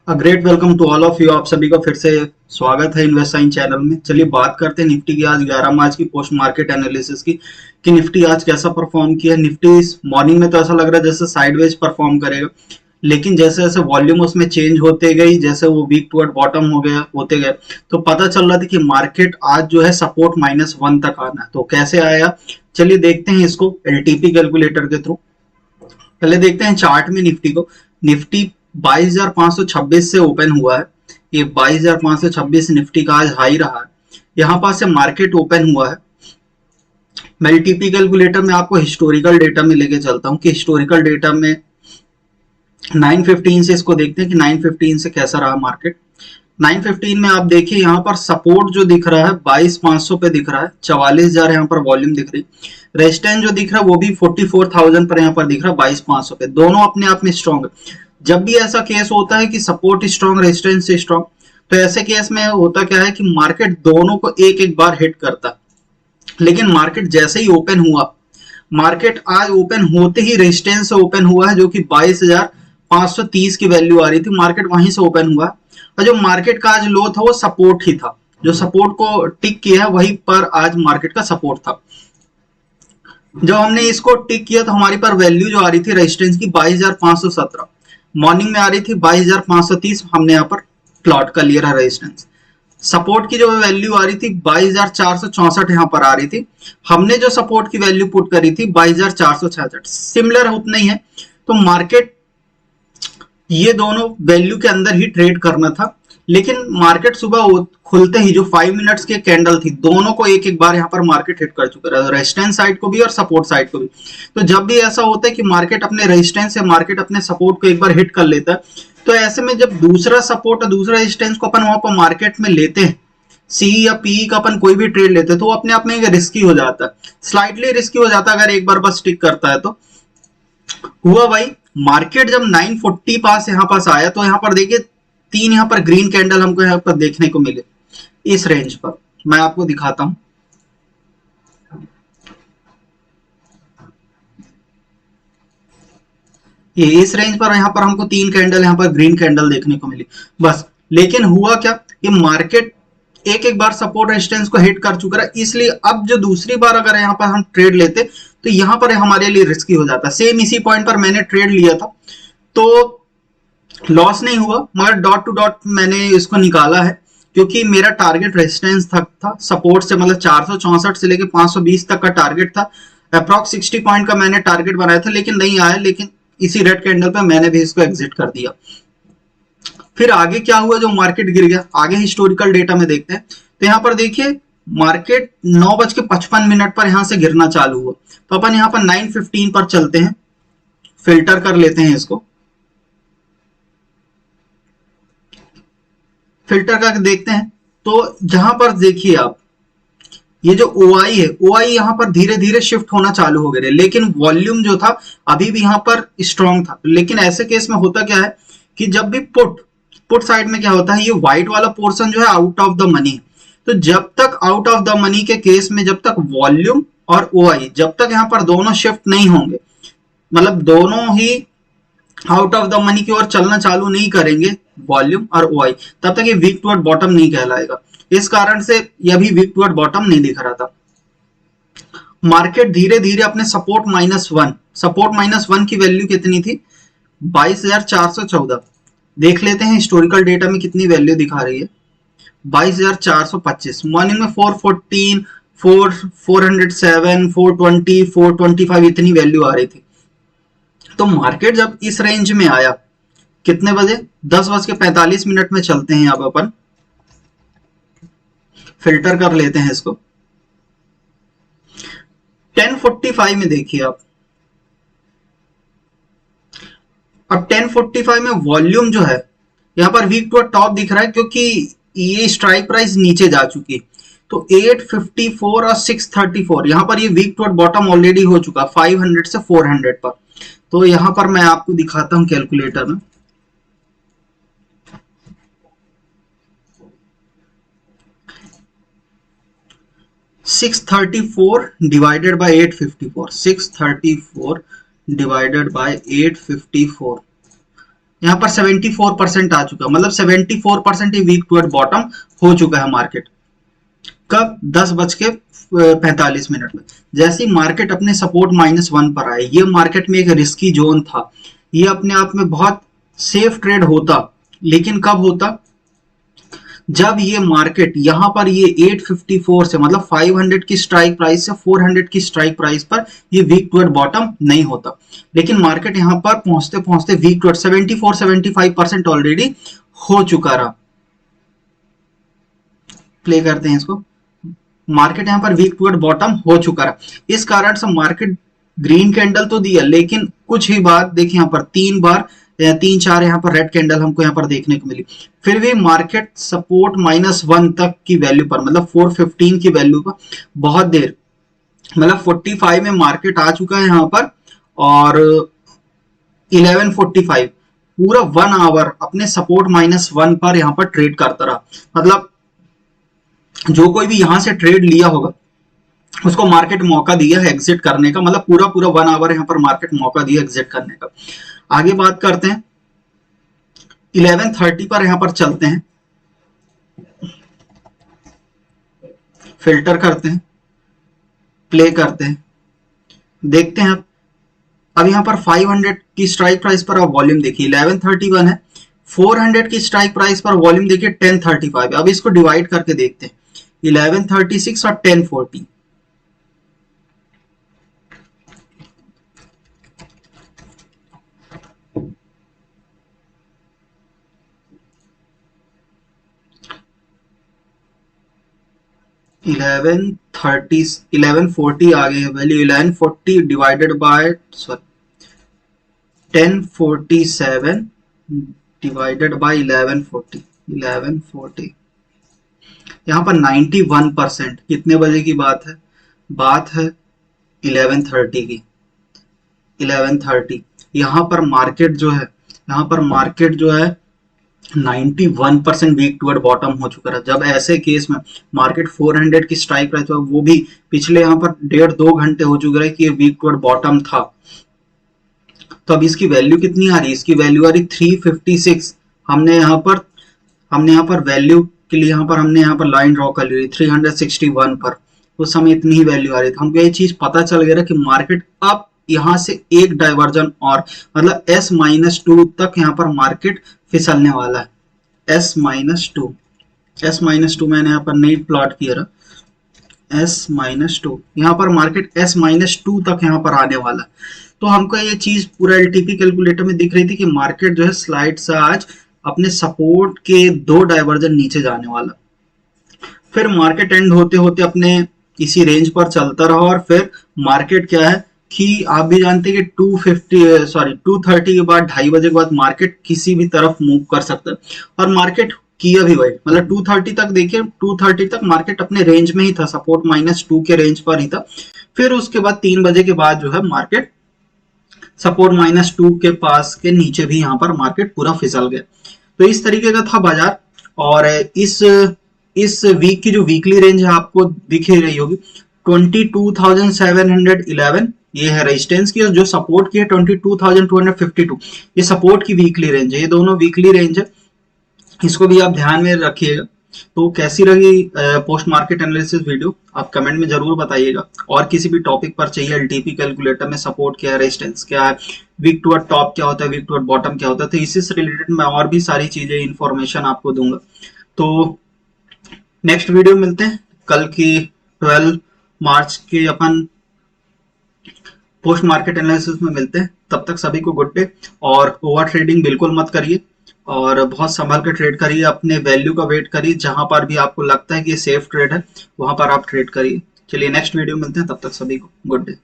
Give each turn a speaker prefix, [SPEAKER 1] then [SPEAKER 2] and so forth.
[SPEAKER 1] Great welcome to all of you. आप सभी का फिर से स्वागत है इन्वेस्ट साइन चैनल में। चलिए बात करते हैं निफ्टी की आज 11 मार्च की पोस्ट मार्केट एनालिसिस की कि निफ्टी आज कैसा परफॉर्म किया। निफ्टी इस मॉर्निंग में तो ऐसा लग रहा है जैसे साइडवेज परफॉर्म करेगा, लेकिन जैसे जैसे वॉल्यूम उसमें चेंज होते गई, जैसे वो वीक टुवर्ड बॉटम हो गया होते गए, तो पता चल रहा था कि मार्केट आज जो है सपोर्ट -1 तक आना है। तो कैसे आया, चलिए देखते हैं इसको एलटीपी कैलकुलेटर के थ्रू। पहले देखते हैं चार्ट में निफ्टी को। निफ्टी 22,526 से ओपन हुआ है। ये 22,526 निफ्टी का आज हाई रहा है। यहां पास से मार्केट ओपन हुआ है। मैं एलटीपी कैलकुलेटर में आपको हिस्टोरिकल डेटा में लेके चलता हूं कि हिस्टोरिकल डेटा में 915 से इसको देखते हैं कि 915 से कैसा रहा मार्केट। 915 में आप देखिए यहाँ पर सपोर्ट जो दिख रहा है 22,500 पे दिख रहा है, 44,000 यहाँ पर वॉल्यूम दिख रही। रेजिस्टेंस जो दिख रहा है वो भी 44,000 पर यहाँ पर दिख रहा है 22,500 पे। दोनों अपने आप में स्ट्रॉन्ग है। जब भी ऐसा केस होता है कि सपोर्ट स्ट्रॉन्ग रेजिस्टेंस से स्ट्रॉन्ग, तो ऐसे केस में होता क्या है कि मार्केट दोनों को एक एक बार हिट करता। लेकिन मार्केट जैसे ही ओपन हुआ, मार्केट आज ओपन होते ही रेजिस्टेंस से ओपन हुआ है जो कि 22,530 की वैल्यू आ रही थी। मार्केट वहीं से ओपन हुआ और जो मार्केट का आज लो था वो सपोर्ट ही था। जो सपोर्ट को टिक किया है वहीं पर आज मार्केट का सपोर्ट था। जब हमने इसको टिक किया तो हमारी पर वैल्यू जो आ रही थी रेजिस्टेंस की 22,517, मॉर्निंग में आ रही थी 22,530। हमने यहाँ पर प्लॉट कर लिया रेजिस्टेंस। सपोर्ट की जो वैल्यू आ रही थी 22,464 यहाँ पर आ रही थी। हमने जो सपोर्ट की वैल्यू पुट करी थी 22,466, सिमिलर उतना ही है। तो मार्केट ये दोनों वैल्यू के अंदर ही ट्रेड करना था, लेकिन मार्केट सुबह खुलते ही जो 5 मिनट्स की कैंडल थी, दोनों को एक एक बार यहाँ पर मार्केट हिट कर चुका है, रेजिस्टेंस साइड को भी और सपोर्ट साइड को भी। तो जब भी ऐसा होता है कि मार्केट अपने रेजिस्टेंस से मार्केट अपने सपोर्ट को एक बार हिट कर लेता है, तो ऐसे में जब दूसरा सपोर्ट और दूसरा रेजिस्टेंस को अपन वहां पर मार्केट में लेते हैं, सी या पी का अपन कोई भी ट्रेड लेते हैं, तो वो अपने आप में रिस्की हो जाता है, स्लाइटली रिस्की हो जाता है अगर एक बार बस टिक करता है तो। हुआ भाई, मार्केट जब 940 पास यहां पास आया तो यहां पर देखिए तीन यहां पर ग्रीन कैंडल हमको यहां पर देखने को मिले इस रेंज पर। मैं आपको दिखाता हूं, ये इस रेंज पर यहां पर हमको तीन कैंडल यहां पर ग्रीन कैंडल देखने को मिली बस। लेकिन हुआ क्या, ये मार्केट एक एक बार सपोर्ट रेजिस्टेंस को हिट कर चुका है, इसलिए अब जो दूसरी बार अगर यहाँ पर हम ट्रेड लेते तो यहाँ पर हमारे लिए रिस्की हो जाता। सेम इसी पॉइंट पर मैंने ट्रेड लिया था तो लॉस नहीं हुआ, मगर डॉट टू डॉट मैंने इसको निकाला है क्योंकि मेरा टारगेट रेजिस्टेंस था सपोर्ट से, मतलब 464 से लेकर 520 तक का टारगेट था। अप्रॉक्स 60 पॉइंट का मैंने टारगेट बनाया था लेकिन नहीं आया, लेकिन इसी रेड कैंडल पे मैंने भी इसको एग्जिट कर दिया। फिर आगे क्या हुआ, जो मार्केट गिर गया। आगे हिस्टोरिकल डेटा में देखते हैं तो यहाँ पर देखिए मार्केट 9:55 पर यहां से गिरना चालू हुआ। तो अपन यहाँ पर 9:15 पर चलते हैं, फिल्टर कर लेते हैं इसको। फिल्टर करके देखते हैं तो जहां पर देखिए आप, ये जो OI है, OI यहाँ पर धीरे धीरे शिफ्ट होना चालू हो गया, लेकिन वॉल्यूम जो था अभी भी यहाँ पर स्ट्रॉन्ग था। लेकिन ऐसे केस में होता क्या है कि जब भी पुट साइड में क्या होता है, ये व्हाइट वाला पोर्शन जो है आउट ऑफ द मनी। तो जब तक आउट ऑफ द मनी के केस में जब तक वॉल्यूम और OI जब तक यहाँ पर दोनों शिफ्ट नहीं होंगे, मतलब दोनों ही आउट ऑफ द मनी की ओर चलना चालू नहीं करेंगे, वॉल्यूम और OI, तब तक ये वीक टुवर्ड बॉटम नहीं कहलाएगा। इस कारण से यह भी वीक टुवर्ड बॉटम नहीं दिख रहा था। मार्केट धीरे धीरे अपने सपोर्ट -1 की वैल्यू कितनी थी, 22,414। देख लेते हैं हिस्टोरिकल डेटा में कितनी वैल्यू दिखा रही है, 22,425। मॉर्निंग में 414, 407, 420, 425 इतनी वैल्यू आ रही थी। तो मार्केट जब इस रेंज में आया, कितने बजे, 10:45 में चलते हैं। अब अपन फिल्टर कर लेते हैं इसको। 10:45 में देखिए आप, अब 10:45 में वॉल्यूम जो है यहां पर वीक टू टॉप दिख रहा है क्योंकि ये स्ट्राइक प्राइस नीचे जा चुकी। तो 854 और 634 यहां पर ये वीक टू बॉटम ऑलरेडी हो चुका 500 से 400 पर। तो यहां पर मैं आपको दिखाता हूं कैलकुलेटर में। $634 डिवाइडेड बाय 854, 634 डिवाइडेड बाय 854, यहाँ पर 74% आ चुका, मतलब 74% ही वीक टूवर्ड बॉटम हो चुका है मार्केट। कब? 10:45 में। जैसे ही मार्केट अपने सपोर्ट -1 पर आए, ये मार्केट में एक रिस्की जोन था, ये अपने आप में बहुत सेफ ट्रेड होता, लेकिन कब होता? जब ये मार्केट यहाँ पर ये 854 से, मतलब 500 की स्ट्राइक प्राइस से 400 की स्ट्राइक प्राइस पर ये वीक टूवर्ड बॉटम नहीं होता। लेकिन मार्केट यहाँ पर पहुंचते पहुंचते वीक टूवर्ड 74-75% ऑलरेडी हो चुका रहा। प्ले करते हैं इसको। मार्केट यहाँ पर वीक टूवर्ड बॉटम हो चुका रहा, इस कारण से मार्केट ग्रीन कैंडल तो दिया, लेकिन कुछ ही बार देखिए यहाँ पर 3 4 यहाँ पर रेड कैंडल हमको यहाँ पर देखने को मिली। फिर भी मार्केट सपोर्ट -1 तक की वैल्यू पर, मतलब 415 की वैल्यू पर बहुत देर, मतलब 45 में मार्केट आ चुका है यहाँ पर, और 11:45 पूरा 1 आवर अपने सपोर्ट -1 पर यहाँ पर ट्रेड करता रहा। मतलब जो कोई भी यहां से ट्रेड लिया होगा उसको मार्केट मौका दिया है एग्जिट करने का, मतलब पूरा 1 आवर यहाँ पर मार्केट मौका दिया एग्जिट करने का। आगे बात करते हैं, 11:30 पर यहाँ पर चलते हैं, फिल्टर करते हैं, प्ले करते हैं, देखते हैं। अब यहाँ पर 500 की स्ट्राइक प्राइस पर आप वॉल्यूम देखिए 11:31 है, 400 की स्ट्राइक प्राइस पर वॉल्यूम देखिए 10:35। अब इसको डिवाइड करके देखते हैं, 11:36 और 10:40। इलेवन 11:40 आ गई है value. 11:40 divided by 10:47 divided by 11:40 यहाँ पर 91%। कितने बजे की बात है? बात है 11:30 की। 11:30 यहाँ पर मार्केट जो है, 91% वीक टूवर्ड बॉटम हो चुका है। जब ऐसे केस में मार्केट 400 की स्ट्राइक प्राइस, वो भी पिछले यहाँ पर 1.5-2 घंटे हो चुके हैं कि ये वीक टूवर्ड बॉटम था, तो अब इसकी वैल्यू कितनी आ रही है? इसकी वैल्यू आ रही 356। हमने यहाँ पर वैल्यू के लिए हमने यहाँ पर लाइन ड्रॉ कर ली 361 पर, उस समय इतनी ही वैल्यू आ रही थी। हमको ये चीज पता चल गया कि मार्केट अब यहाँ से एक डाइवर्जन और, मतलब S-2 तक यहाँ पर मार्केट फिसलने वाला है। S-2 मैंने यहाँ पर नहीं प्लॉट किया रहा, S-2 यहाँ पर मार्केट S-2 तक यहाँ पर आने वाला है। तो हमको ये चीज पूरा LTP कैलकुलेटर में दिख रही थी कि मार्केट जो है स्लाइड से आज अपने सपोर्ट के 2 डाइवर्जन नीचे जाने वाला। फिर मार्केट एंड होते होते अपने इसी रेंज पर चलता रहा, और फिर मार्केट क्या है कि आप भी जानते हैं कि 2:30 के बाद 2:30 बजे के बाद मार्केट किसी भी तरफ मूव कर सकता है, और मार्केट किया भी वही। मतलब 2:30 तक देखिए, 2:30 तक मार्केट अपने रेंज में ही था, सपोर्ट -2 के रेंज पर ही था। फिर उसके बाद 3 बजे के बाद जो है मार्केट सपोर्ट -2 के पास के नीचे भी यहाँ पर मार्केट पूरा फिसल गया। तो इस तरीके का था बाजार। और इस वीक की जो वीकली रेंज है आपको दिख ही रही होगी 22,711, ये है रेजिस्टेंस की, और जो सपोर्ट की है 22,252, ये सपोर्ट की वीकली रेंज है। ये दोनों वीकली रेंज है, इसको भी आप ध्यान में रखिएगा। तो कैसी रही पोस्ट मार्केट एनालिसिस वीडियो, आप कमेंट में जरूर बताइएगा। और किसी भी टॉपिक पर चाहिए LTP कैलकुलेटर में सपोर्ट क्या है, रेजिस्टेंस क्या है, वीक टूवर्ड टॉप क्या होता है, वीक टूवर्ड बॉटम क्या होता है, तो इसी से रिलेटेड मैं और भी सारी चीजें इन्फॉर्मेशन आपको दूंगा। तो नेक्स्ट वीडियो मिलते हैं कल की 12 मार्च के अपन पोस्ट मार्केट एनालिसिस में मिलते हैं। तब तक सभी को गुड डे, और ओवर ट्रेडिंग बिल्कुल मत करिए, और बहुत संभल कर ट्रेड करिए, अपने वैल्यू का वेट करिए। जहां पर भी आपको लगता है कि ये सेफ ट्रेड है वहां पर आप ट्रेड करिए। चलिए नेक्स्ट वीडियो मिलते हैं, तब तक सभी को गुड डे।